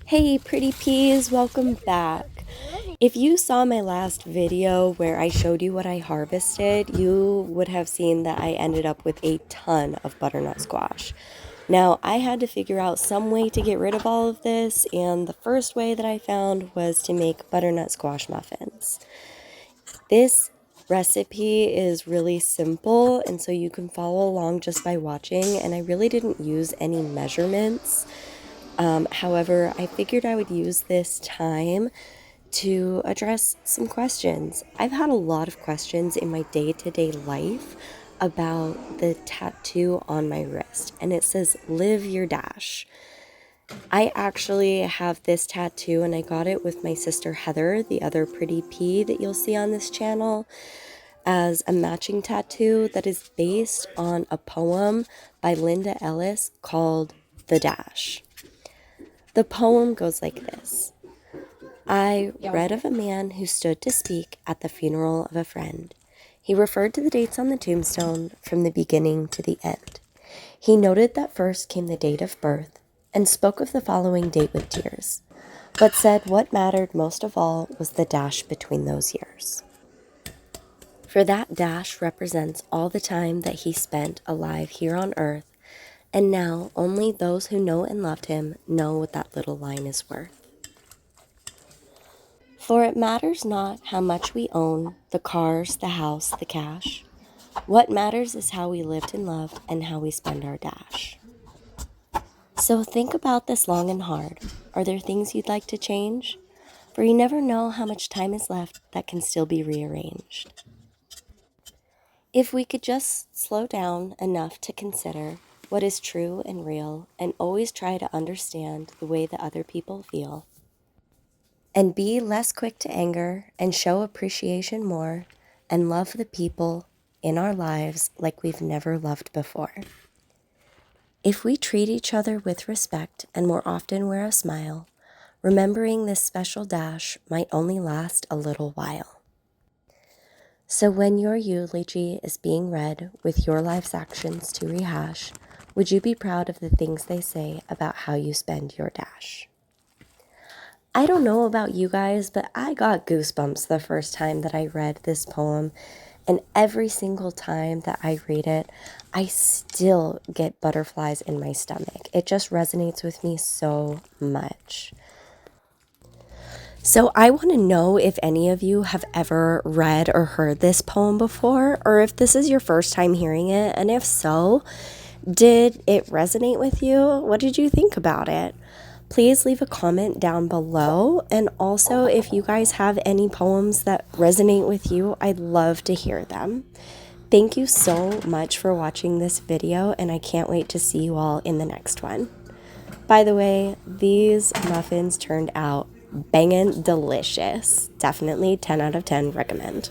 Hey pretty peas, welcome back. If you saw my last video where I showed you what I harvested, you would have seen that I ended up with a ton of butternut squash. Now, I had to figure out some way to get rid of all of this, and the first way that I found was to make butternut squash muffins. This recipe is really simple, and so you can follow along just by watching, and I really didn't use any measurements. However, I figured I would use this time to address some questions. I've had a lot of questions in my day-to-day life about the tattoo on my wrist, and it says live your dash. I actually have this tattoo, and I got it with my sister Heather, the other pretty pea that you'll see on this channel, as a matching tattoo that is based on a poem by Linda Ellis called The Dash. The poem goes like this. I read of a man who stood to speak at the funeral of a friend. He referred to the dates on the tombstone from the beginning to the end. He noted that first came the date of birth and spoke of the following date with tears, but said what mattered most of all was the dash between those years. For that dash represents all the time that he spent alive here on earth, and now only those who know and loved him know what that little line is worth. For it matters not how much we own, the cars, the house, the cash. What matters is how we lived and loved and how we spend our dash. So think about this long and hard. Are there things you'd like to change? For you never know how much time is left that can still be rearranged. If we could just slow down enough to consider what is true and real and always try to understand the way that other people feel, and be less quick to anger and show appreciation more and love the people in our lives like we've never loved before. If we treat each other with respect and more often wear a smile, remembering this special dash might only last a little while. So when your eulogy is being read with your life's actions to rehash, would you be proud of the things they say about how you spend your dash? I don't know about you guys, but I got goosebumps the first time that I read this poem, and every single time that I read it, I still get butterflies in my stomach. It just resonates with me so much. So I want to know if any of you have ever read or heard this poem before, or if this is your first time hearing it, and if so, did it resonate with you? What did you think about it? Please leave a comment down below, and also if you guys have any poems that resonate with you, I'd love to hear them. Thank you so much for watching this video, and I can't wait to see you all in the next one. By the way, these muffins turned out bangin' delicious. Definitely 10 out of 10 recommend.